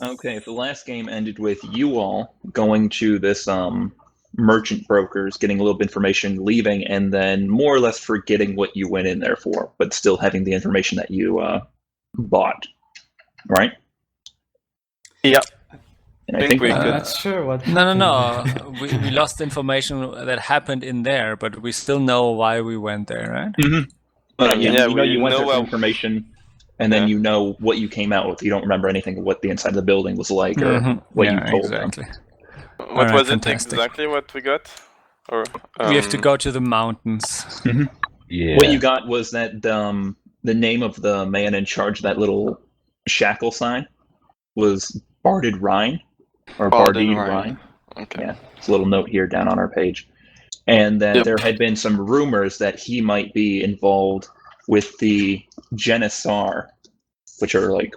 Okay, so the last game ended with you all going to this merchant brokers, getting a little bit of information, leaving, and then more or less forgetting what you went in there for, but still having the information that you bought, right? Yep. And I think we that's could. Not sure what. No. we lost information that happened in there, but we still know why we went there, right? Mm-hmm. You went there for how- information, and then you know what you came out with. You don't remember anything of what the inside of the building was like or what you told exactly. them. What Alright, was fantastic. it exactly what we got? Or We have to go to the mountains. Yeah. What you got was that the name of the man in charge of that little shackle sign was Barded Rhine, or Barded Rhine. Okay. Yeah, it's a little note here down on our page. And that there had been some rumors that he might be involved with the Janissar, which are like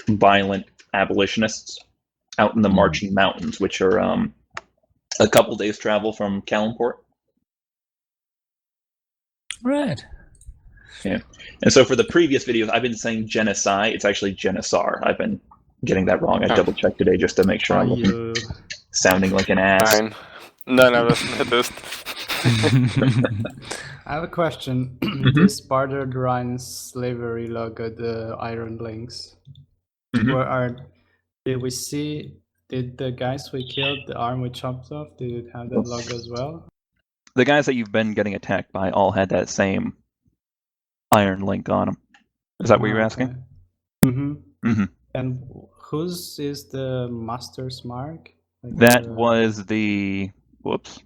violent abolitionists out in the Marching Mountains, which are a couple days travel from Calim. Right. Yeah. And so for the previous videos, I've been saying genocide. It's actually Janissar. I've been getting that wrong. I double checked today just to make sure I'm looking, sounding like an ass. Fine. None of us noticed. I have a question. This Bartered Rhine slavery logo, the iron links. Did we see? Did the guys we killed, the arm we chopped off, did it have that logo as well? The guys that you've been getting attacked by all had that same iron link on them. Is that what you're asking? And whose is the master's mark? Like That was the... Whoops.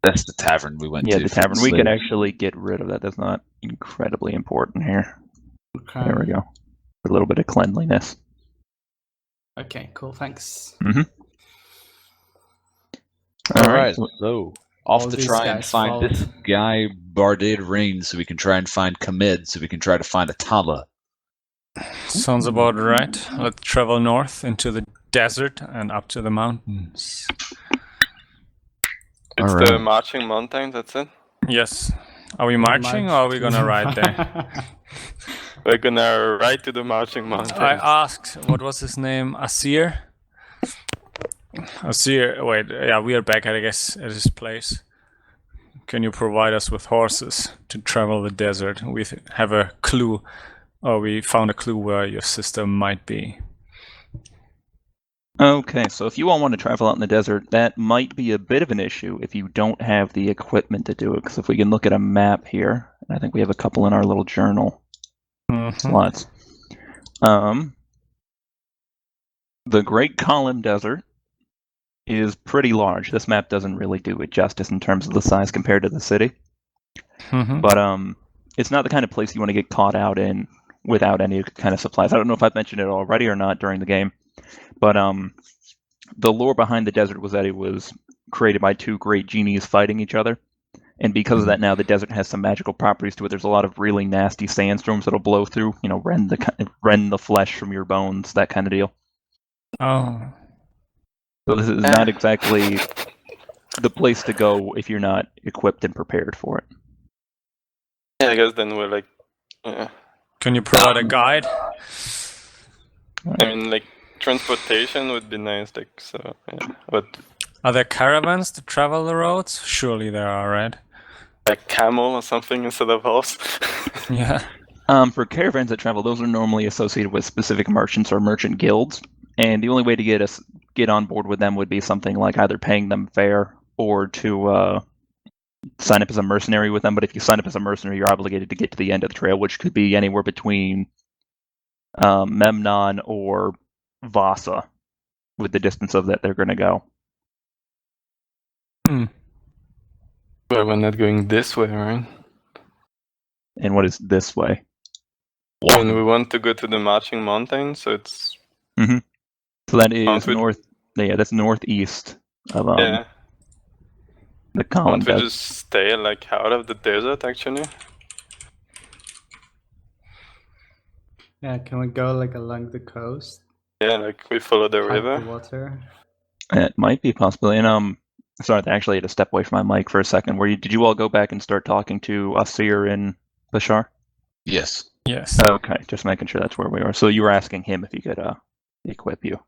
That's the tavern we went to. Yeah, the tavern. We could actually get rid of that. That's not incredibly important here. Okay. There we go. A little bit of cleanliness. Okay, cool, thanks. All right, so off All to these try and guys find this guy Barded Rain so we can try and find Kamid so we can try to find Atala. Sounds about right. Let's travel north into the desert and up to the mountains. It's Alright. the Marching Mountain, that's it? Yes. Are we marching or are we gonna ride there? We're gonna ride to the Marching Mountain. I asked, what was his name? Asir? Asir, wait, yeah, we are back, I guess, at his place. Can you provide us with horses to travel the desert? We have a clue, or we found a clue where your sister might be. Okay, so if you all want to travel out in the desert, that might be a bit of an issue if you don't have the equipment to do it. Because if we can look at a map here, I think we have a couple in our little journal slots. The Great Calim Desert is pretty large. This map doesn't really do it justice in terms of the size compared to the city. But it's not the kind of place you want to get caught out in without any kind of supplies. I don't know if I've mentioned it already or not during the game. But the lore behind the desert was that it was created by two great genies fighting each other. And because of that, now the desert has some magical properties to it. There's a lot of really nasty sandstorms that'll blow through, you know, rend the flesh from your bones, that kind of deal. Oh. So this is not exactly the place to go if you're not equipped and prepared for it. Yeah, I guess then we're like... Yeah. Can you provide a guide? I mean, like, transportation would be nice, like, so, yeah. But... Are there caravans to travel the roads? Surely there are, right? Like camel or something instead of horse? Yeah. For caravans that travel, those are normally associated with specific merchants or merchant guilds. And the only way to get on board with them would be something like either paying them fare or to sign up as a mercenary with them. But if you sign up as a mercenary, you're obligated to get to the end of the trail, which could be anywhere between Memnon or Vasa with the distance of that they're going to go. Well, we're not going this way, right? And what is this way? I mean, we want to go to the Marching Mountain, so it's... So that is north. Yeah, that's northeast of the Calim Can't we Desert. just stay like out of the desert, actually? Yeah, can we go like along the coast? Yeah, like we follow the Hide river. the water. It might be possible. And sorry, I actually had to step away from my mic for a second. Did you all go back and start talking to Asir and Bashar? Yes. Yes. Okay, just making sure that's where we are. So you were asking him if he could equip you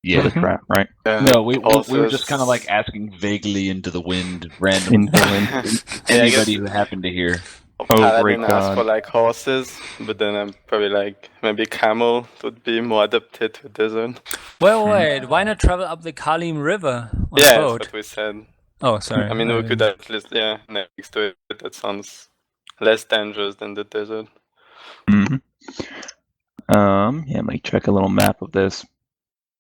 Yeah. for the trap, right? No, we were horses. just kind of like asking vaguely into the wind, random. Into the wind. Yeah, I guess Anybody who happened to hear. Paladin great asked God. for like horses, but then I'm probably like maybe camel would be more adapted to desert. Wait, why not travel up the Calim River on Yeah, a that's boat? what we said. Oh, sorry. I mean, we could at least next to it. That sounds less dangerous than the desert. Mhm. Yeah, let me check a little map of this.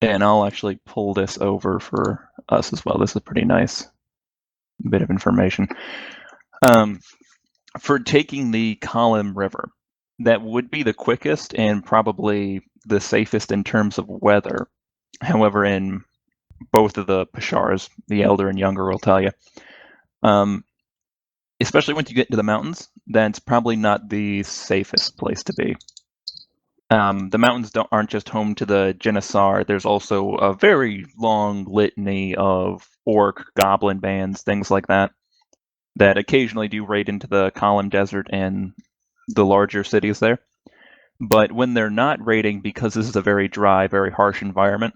And I'll actually pull this over for us as well. This is pretty nice bit of information. For taking the Calim River, that would be the quickest and probably the safest in terms of weather. However, in both of the Pashars, the elder and younger will tell you, especially once you get into the mountains, that's probably not the safest place to be. The mountains aren't just home to the Janissar. There's also a very long litany of orc, goblin bands, things like that, that occasionally do raid into the Calim Desert and the larger cities there. But when they're not raiding, because this is a very dry, very harsh environment,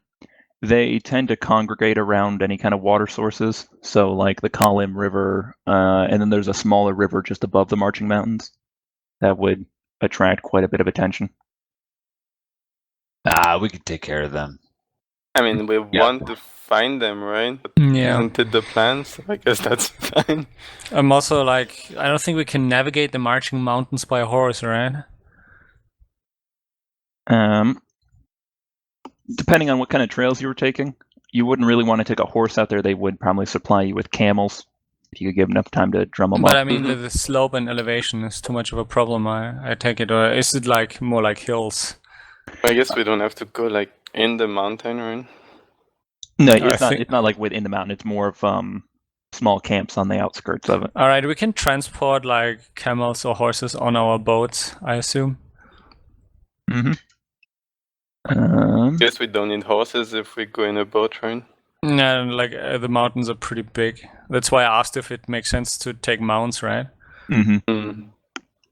they tend to congregate around any kind of water sources. So like the Calim River, and then there's a smaller river just above the Marching Mountains that would attract quite a bit of attention. We could take care of them. I mean, we want to find them, right? But Yeah. isn't it the plan? So I guess that's fine. I'm also like, I don't think we can navigate the Marching Mountains by horse, right? Depending on what kind of trails you were taking, you wouldn't really want to take a horse out there. They would probably supply you with camels if you could give enough time to drum them But up. I mean, the slope and elevation is too much of a problem, I take it. Or is it like more like hills? I guess we don't have to go like in the mountain, right? No, it's not like within the mountain. It's more of small camps on the outskirts of it. All right, we can transport like camels or horses on our boats, I assume. Mm-hmm. Guess we don't need horses if we go in a boat, right? Yeah, like the mountains are pretty big. That's why I asked if it makes sense to take mounts, right? Mm-hmm.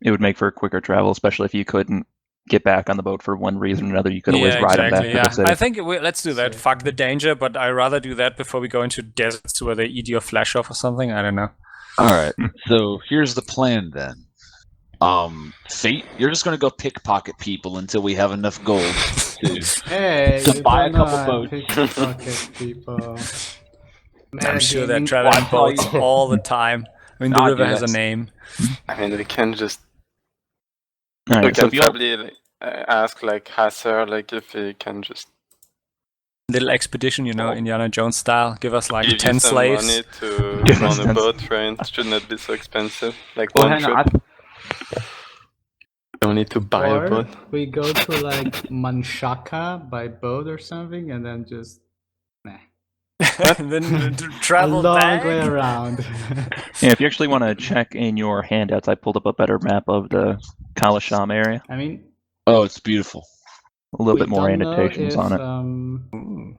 It would make for quicker travel, especially if you couldn't get back on the boat for one reason or another. You could always ride them back to the city. I think let's do that. Fuck the danger, but I'd rather do that before we go into deserts where they eat your flesh off or something. I don't know. All right. So here's the plan then. Fate, you're just gonna go pickpocket people until we have enough gold to buy a couple boats. Pickpocket people. I'm sure they're traveling boats all the time. I mean, the river has a name. I mean, we can just. Right, we so can probably ask like Hasser, like if he can just. Little expedition, Indiana Jones style. Give us like give 10 you some slaves. money to go on a boat, right? It should not be so expensive. Like one trip. Don't need to buy a boat. We go to like Manshaka by boat or something, and then just And then travel a long back. way around. Yeah, if you actually want to check in your handouts, I pulled up a better map of the Kalasham area. I mean, oh, it's beautiful. A little bit more annotations on it.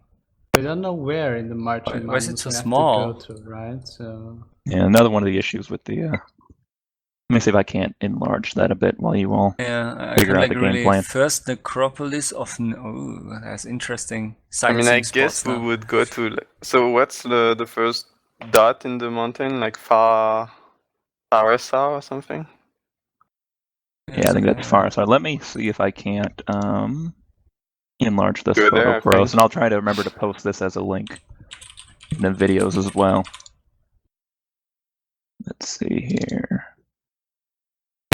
We don't know where in the Marching Why is it Mountains so we have small? to go to, right? So Yeah, another one of the issues with the. Let me see if I can't enlarge that a bit while you all figure out the game plan. First necropolis of. Oh, that's interesting. I mean, I guess we would go to. So, what's the first dot in the mountain? Like Farasa or something? Yeah, I think that's far. So let me see if I can't enlarge this Go photo there, for us, and I'll try to remember to post this as a link in the videos as well. Let's see here.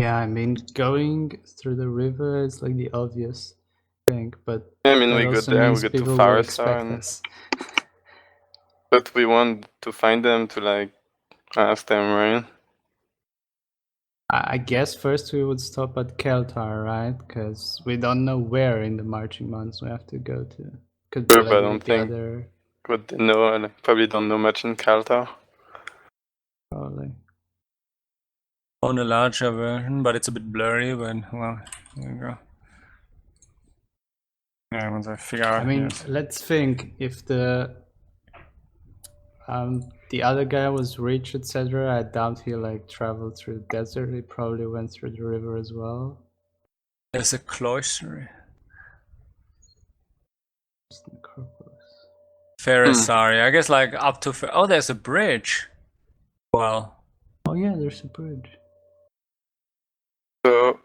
yeah, I mean, going through the river is like the obvious thing, but I mean, that we go also there, we means go to people will Farasa, expect us. but we want to find them to like ask them, right? I guess first we would stop at Keltar, right? Because we don't know where in the Marching Mountains we have to go to. Could be Sure, like but I don't the think- other, But they know, I probably don't know much in Kaltar. probably. On a larger version, but it's a bit blurry. But well, there you go. Yeah, once I figure out. I mean, yes. let's think if the other guy was rich, etc. I doubt he like traveled through the desert. He probably went through the river as well. There's a cloister. necropolis. Ferrisari. I guess like up to. Oh, there's a bridge. Well. Oh yeah, there's a bridge. So,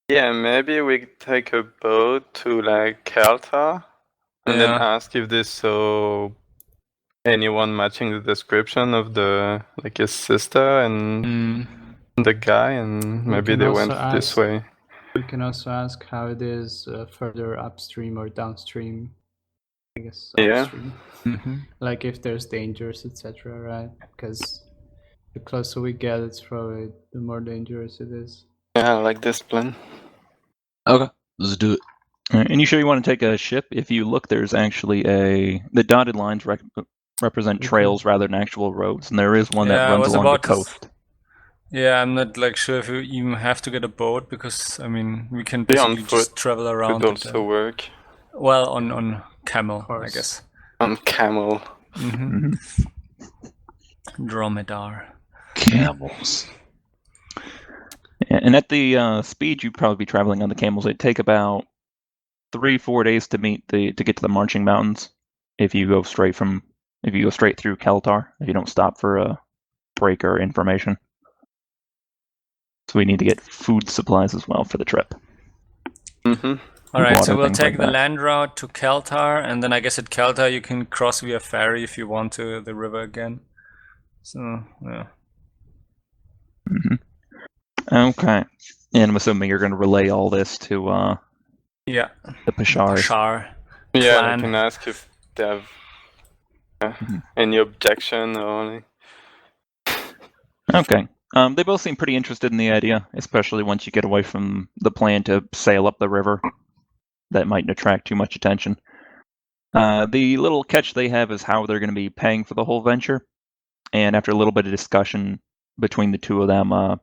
yeah, maybe we take a boat to like Keltar, and then ask if they saw anyone matching the description of the like his sister and the guy, and maybe they went this way. We can also ask how it is further upstream or downstream. I guess upstream. Like if there's dangers, etc. Right? Because the closer we get, it's probably the more dangerous it is. Yeah, I like this plan. Okay, let's do it. All right, and you sure you want to take a ship? If you look, there's actually the dotted lines represent trails rather than actual roads, and there is one that runs along the coast. Yeah, I'm not like sure if you even have to get a boat, because I mean we can basically just travel around. Could also work. Well, on camel, I guess. On camel. Dromedar. Camels. And at the speed you'd probably be traveling on the camels, it'd take about 3-4 days to get to the Marching Mountains if you go straight through Keltar, if you don't stop for a break or information. So we need to get food supplies as well for the trip. All right, so we'll take the land route to Keltar, and then I guess at Keltar you can cross via ferry if you want to the river again. So yeah. Okay, and I'm assuming you're going to relay all this to the Pashar. Yeah, I can ask if they have any objection or Okay. They both seem pretty interested in the idea, especially once you get away from the plan to sail up the river. That mightn't attract too much attention. The little catch they have is how they're going to be paying for the whole venture. And after a little bit of discussion between the two of them,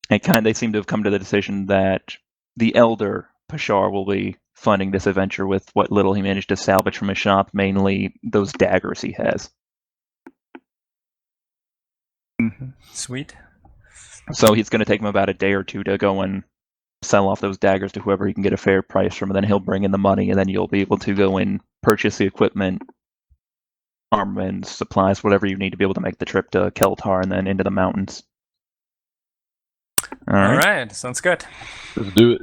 they seem to have come to the decision that the elder Pashar will be funding this adventure with what little he managed to salvage from his shop, mainly those daggers he has. Sweet. So he's going to take him about a day or two to go and sell off those daggers to whoever he can get a fair price from, and then he'll bring in the money, and then you'll be able to go and purchase the equipment, armaments, supplies, whatever you need to be able to make the trip to Keltar and then into the mountains. All right, sounds good. Let's do it.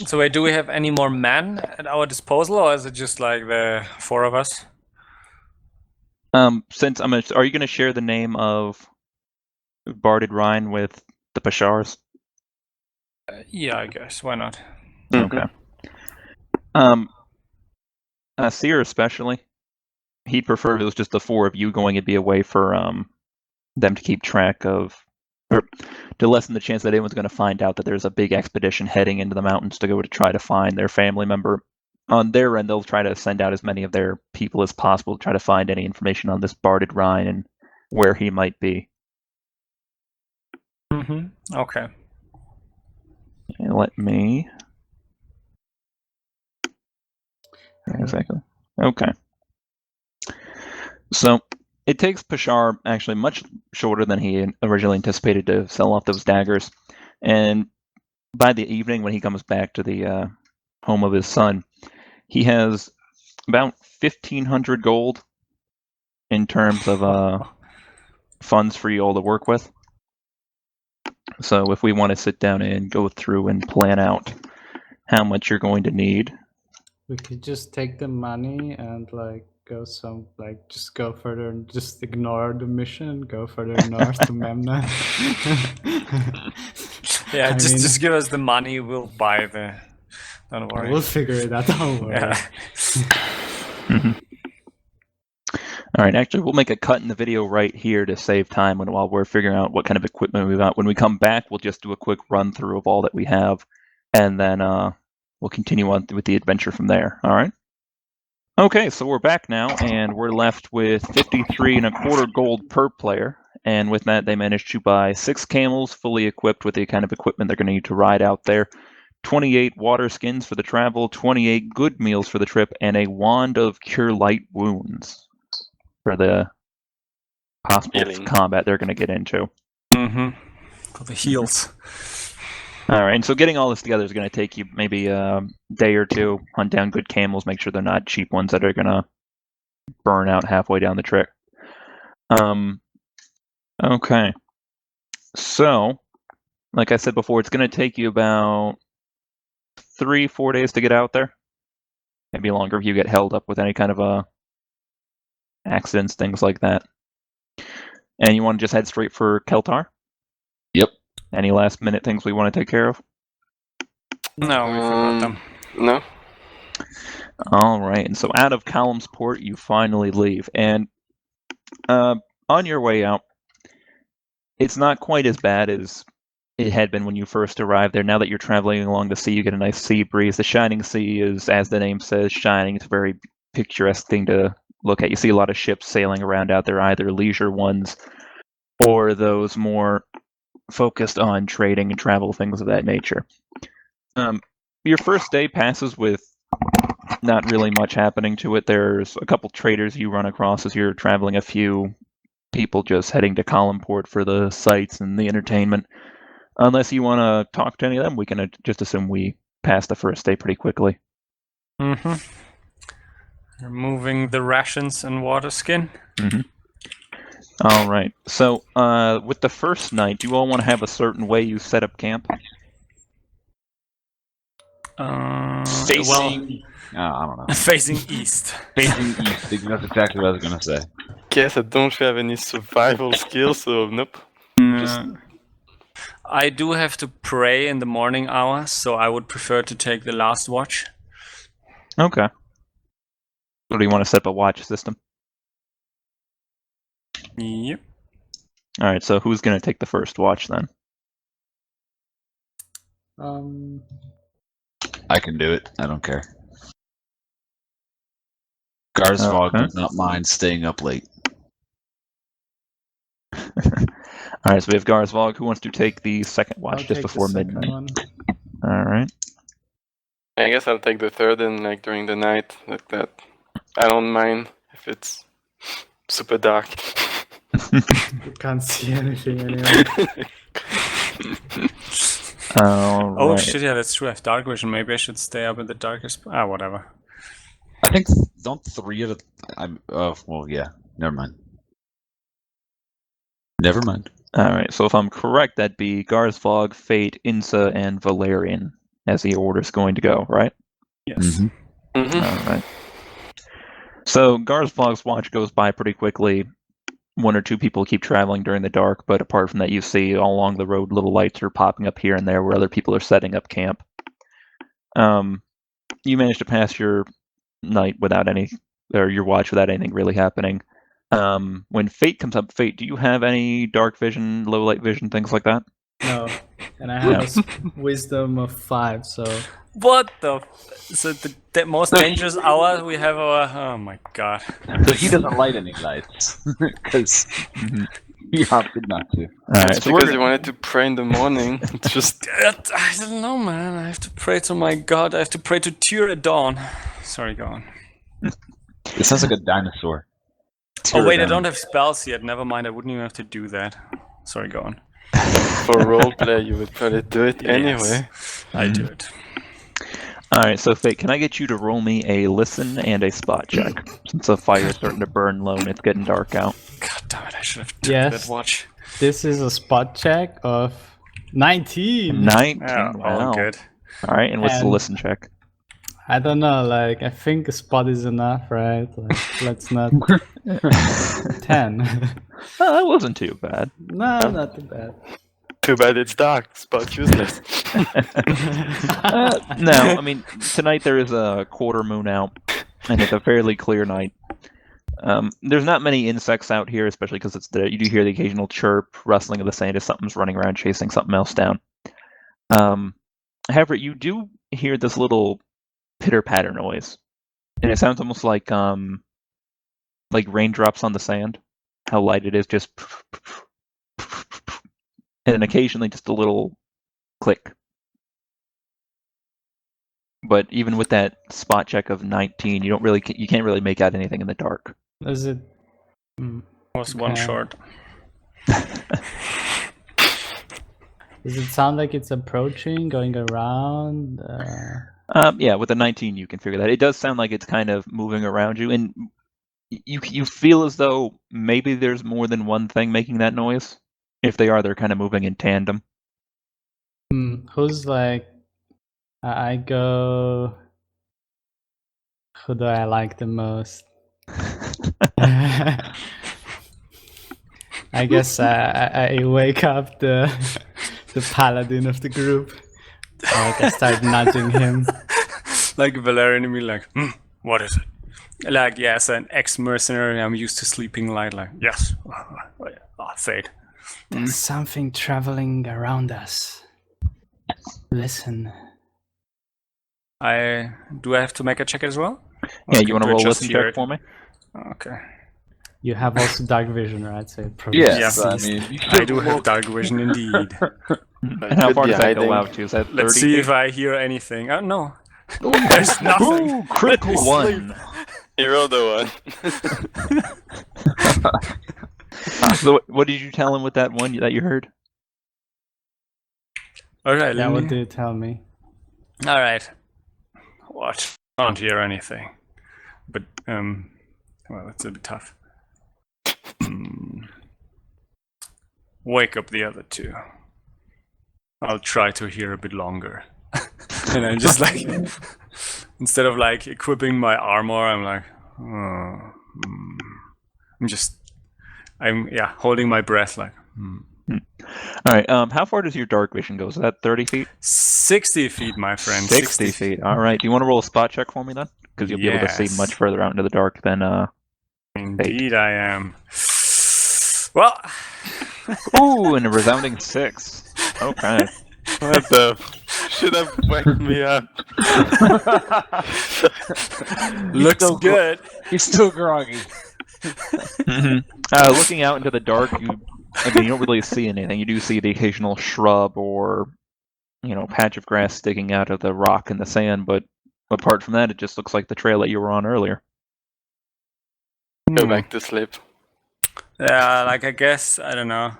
So wait, do we have any more men at our disposal, or is it just like the 4 of us? Are you going to share the name of Barded Rhine with the Pashars? Yeah, I guess. Why not? Okay. Seer especially, he'd prefer if it was just the 4 of you going. It'd be a way for them to keep track of, or to lessen the chance that anyone's going to find out that there's a big expedition heading into the mountains to go to try to find their family member. On their end, they'll try to send out as many of their people as possible to try to find any information on this Barded Rhine and where he might be. Okay. And let me... Exactly. Okay. So, it takes Pashar actually much shorter than he originally anticipated to sell off those daggers. And by the evening, when he comes back to the home of his son, he has about 1,500 gold in terms of funds for you all to work with. So if we want to sit down and go through and plan out how much you're going to need. We could just take the money and just go further and just ignore the mission, go further north to Memnon. Yeah, just give us the money, we'll buy the... Don't worry. We'll figure it out, don't worry. Yeah. All right, actually, we'll make a cut in the video right here to save time while we're figuring out what kind of equipment we've got. When we come back, we'll just do a quick run through of all that we have, and then we'll continue on with the adventure from there. All right? Okay, so we're back now, and we're left with 53.25 gold per player. And with that, they managed to buy 6 camels fully equipped with the kind of equipment they're going to need to ride out there, 28 water skins for the travel, 28 good meals for the trip, and a wand of cure light wounds for the possible combat they're going to get into. For the heals. All right, and so getting all this together is going to take you maybe a day or two. Hunt down good camels, make sure they're not cheap ones that are going to burn out halfway down the trip. Okay. So, like I said before, it's going to take you about 3-4 days to get out there. Maybe longer if you get held up with any kind of accidents, things like that. And you want to just head straight for Keltar? Yep. Any last minute things we want to take care of? No, we forgot them. No. All right, and so out of Calim's port, you finally leave. And on your way out, it's not quite as bad as it had been when you first arrived there. Now that you're traveling along the sea, you get a nice sea breeze. The shining sea is, as the name says, shining. It's a very picturesque thing to look at. You see a lot of ships sailing around out there, either leisure ones or those more focused on trading and travel, things of that nature. Your first day passes with not really much happening to it. There's a couple traders you run across as you're traveling, a few people just heading to Calim port for the sights and the entertainment. Unless you want to talk to any of them, we can just assume we pass the first day pretty quickly. Mm-hmm. Removing the rations and water skin. Mm-hmm. All right. So, with the first night, do you all want to have a certain way you set up camp? Facing... I don't know. Facing east. Facing east. That's exactly what I was going to say. Guess I don't have any survival skills, so nope. I do have to pray in the morning hours, so I would prefer to take the last watch. Okay. So do you want to set up a watch system? Yep. All right, so who's going to take the first watch then? I can do it. I don't care. Garzhvog does not mind staying up late. All right, so we have Garzhvog. Who wants to take the second watch just before midnight? All right. I guess I'll take the third and like during the night, like that. I don't mind if it's super dark. You can't see anything anyway. Oh shit! Yeah, that's true. I have dark vision. Maybe I should stay up in the darkest. Whatever. I think don't 3 of the. Well, yeah. Never mind. Never mind. All right. So if I'm correct, that'd be Garzhvog, Fate, Inza, and Valerion as the order's going to go, right? Yes. Mm-hmm. Mm-hmm. All right. So Garzhvog's watch goes by pretty quickly. 1 or 2 people keep traveling during the dark, but apart from that, you see all along the road little lights are popping up here and there where other people are setting up camp. You manage to pass your night without your watch without anything really happening. When Fate comes up, Fate, do you have any dark vision, low light vision, things like that? No, and I have a wisdom of 5, so... What the... So the most dangerous hour we have our... Oh my god. So he doesn't light any lights. Because he opted not to. It's because he wanted to pray in the morning. It's just... I don't know, man. I have to pray to my god. I have to pray to Tyr at dawn. Sorry, go on. It sounds like a dinosaur. Oh wait, I don't have spells yet. Never mind, I wouldn't even have to do that. Sorry, go on. For roleplay, you would probably do it anyway. I do it. Alright, so Fate, can I get you to roll me a listen and a spot check? Since the fire is starting to burn low and it's getting dark out. God damn it, I should have taken that watch. This is a spot check of 19. 19, wow. Wow. Good. Alright, and what's the listen check? I don't know, like, I think a spot is enough, right? Like, let's not... 10. That wasn't too bad. No, not too bad. Too bad it's dark. Spot useless. No, I mean, tonight there is a quarter moon out, and it's a fairly clear night. There's not many insects out here, especially because you do hear the occasional chirp, rustling of the sand as something's running around chasing something else down. However, you do hear this little pitter-patter noise, and it sounds almost like raindrops on the sand. How light it is, just... and occasionally just a little click. But even with that spot check of 19, you can't really make out anything in the dark. Is it? Was one short. Does it sound like it's approaching, going around? Yeah, with a 19 you can figure that. It does sound like it's kind of moving around you, and you feel as though maybe there's more than one thing making that noise. If they are, they're kind of moving in tandem. Who's like... I go... Who do I like the most? I guess I wake up the paladin of the group. Like I start nudging him. Like Valerion and me, like, what is it? Like, yeah, as an ex-mercenary, I'm used to sleeping light. Like, yes, fate. There's something traveling around us. Listen. Do I have to make a check as well? Yeah, you want to roll a listen check for me? Okay. You have also dark vision, right? So yes, I mean, I do have dark vision indeed. And how far does that go out to? Is that 30 Let's see feet? if I hear anything. Oh, no. There's nothing. Ooh, critical one. You rolled a 1. So what did you tell him with that one that you heard? Alright, Yeah, what did you tell me? Alright. What? I don't hear anything. But, well, it's a bit tough. Wake up the other two. I'll try to hear a bit longer. And I'm just like, instead of like equipping my armor, I'm like, I'm holding my breath like. All right. How far does your dark vision go? Is that 30 feet? 60 feet, my friend. 60 feet. All right. Do you want to roll a spot check for me then? Because you'll be able to see much further out into the dark than Indeed, I am. Well. Ooh, and a resounding 6. Okay. What the? Should have waked me up. Looks good. He's still groggy. Looking out into the dark, you don't really see anything. You do see the occasional shrub or, patch of grass sticking out of the rock and the sand, but apart from that, it just looks like the trail that you were on earlier. Go back to sleep. Yeah, like I guess, I don't know.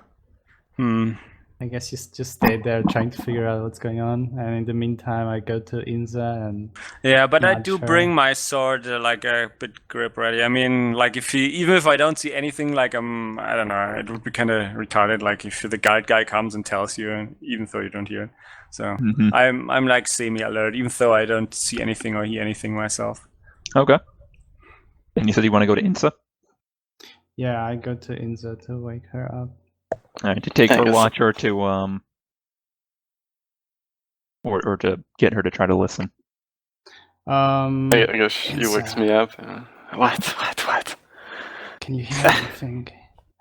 I guess you just stay there trying to figure out what's going on, and in the meantime I go to Inza and... Yeah, but I do bring my sword like a bit grip ready. I mean, like even if I don't see anything, like I don't know, it would be kind of retarded. Like if the guide guy comes and tells you, even though you don't hear it. So I'm like semi-alert, even though I don't see anything or hear anything myself. Okay. And you said you want to go to Inza? Yeah, I go to Inza to wake her up. All right, to take her watch or to or to get her to try to listen. I guess she wakes me up. What? Can you hear anything?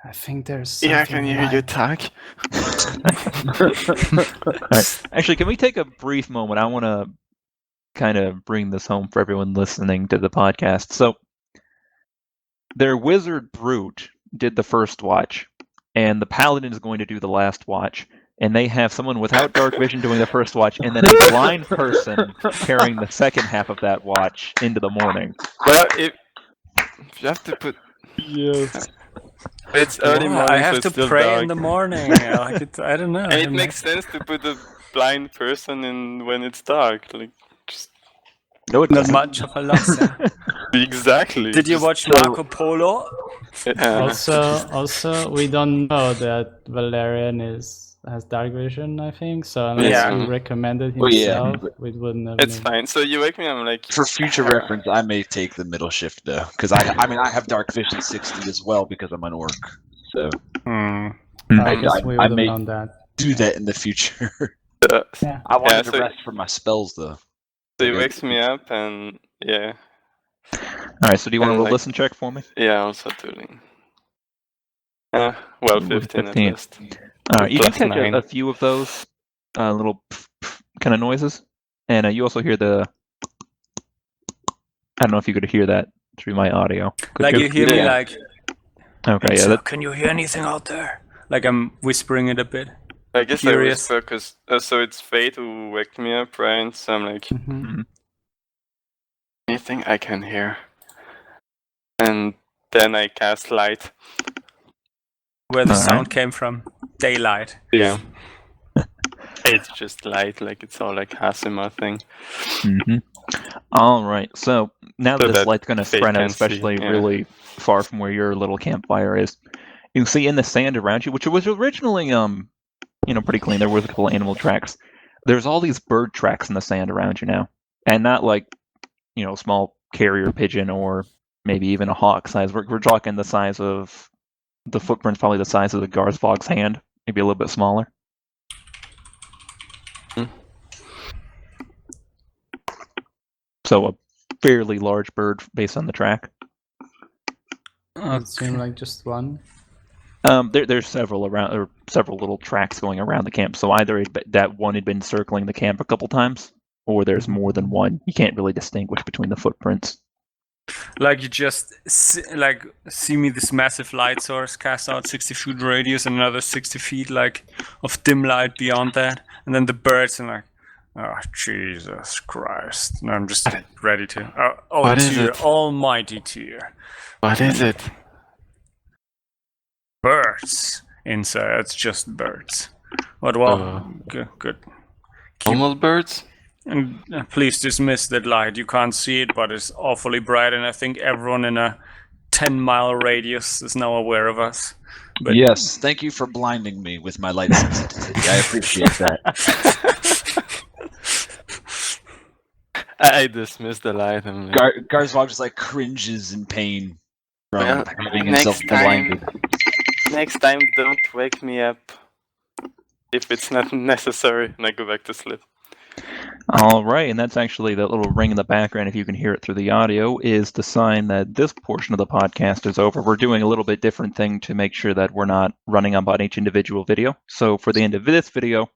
I think there's something. Yeah, I can hear you talk. All right. Actually, can we take a brief moment? I want to kind of bring this home for everyone listening to the podcast. So, their wizard brute did the first watch, and the paladin is going to do the last watch, and they have someone without dark vision doing the first watch, and then a blind person carrying the second half of that watch into the morning. Well, if you have to put... Yes. It's early morning, I have so to it's still pray dark. in the morning. I don't know. And it makes sense to put a blind person in when it's dark. Like, just... No, it's Not much of a loss. Exactly. Did you watch Marco Polo? Also, we don't know that Valerion has dark vision, I think. So unless he recommended himself, we wouldn't have. It's fine. So you wake me, I'm like... For future reference, I may take the middle shift though, because I have dark vision 60 as well because I'm an orc. So I guess we would have known that. Do that in the future. Yeah. I wanted to rest for my spells though. So he wakes me up and yeah. Alright, so do you want to roll listen check for me? Yeah, also doing. Well, 15 at least. Alright, you can catch a few of those little kind of noises, and you also hear the... I don't know if you could hear that through my audio. You hear me like... Okay, yeah. Can you hear anything out there? Like I'm whispering it a bit. I guess I whisper because so it's Fate who waked me up, right? So I'm like, anything I can hear, and then I cast light. Where the sound came from, daylight. Yeah. It's just light, like it's all like Hasima thing. All right, so now that this light's going to spread out, especially really far from where your little campfire is, you can see in the sand around you, which was originally, pretty clean. There was a couple of animal tracks. There's all these bird tracks in the sand around you now, and not like, small carrier pigeon or maybe even a hawk size. We're talking the size of the footprint's probably the size of the Garzhvog's hand, maybe a little bit smaller. So a fairly large bird based on the track. It seemed like just one. There's several around, or several little tracks going around the camp. So either that one had been circling the camp a couple times, or there's more than one. You can't really distinguish between the footprints. Like you just see me this massive light source cast out 60-foot radius and another 60 feet of dim light beyond that, and then the birds and oh Jesus Christ! And I'm just ready to. What is Tyr, it? Almighty Tyr. What is it? Birds. Inza, it's just birds. Well, good. Normal birds? And please dismiss that light. You can't see it, but it's awfully bright, and I think everyone in a 10-mile radius is now aware of us. But yes, thank you for blinding me with my light sensitivity. I appreciate that. I dismiss the light. And Garzhvog just cringes in pain from having himself blinded. Next time, don't wake me up if it's not necessary, and I go back to sleep. All right, and that's actually that little ring in the background, if you can hear it through the audio, is the sign that this portion of the podcast is over. We're doing a little bit different thing to make sure that we're not running up on each individual video. So for the end of this video,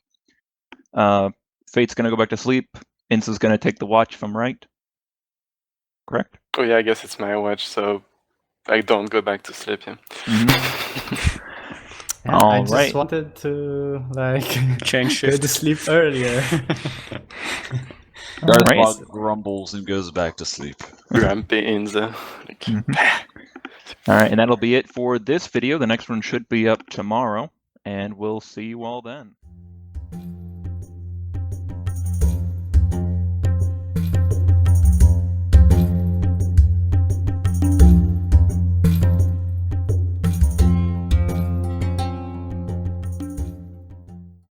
Fate's going to go back to sleep. Inza's going to take the watch, if I'm right. Correct? Oh yeah, I guess it's my watch, so I don't go back to sleep. Yeah. I just wanted to change go to sleep earlier. Garzhvog grumbles and goes back to sleep. Grumpy Inza. All right, and that'll be it for this video. The next one should be up tomorrow, and we'll see you all then.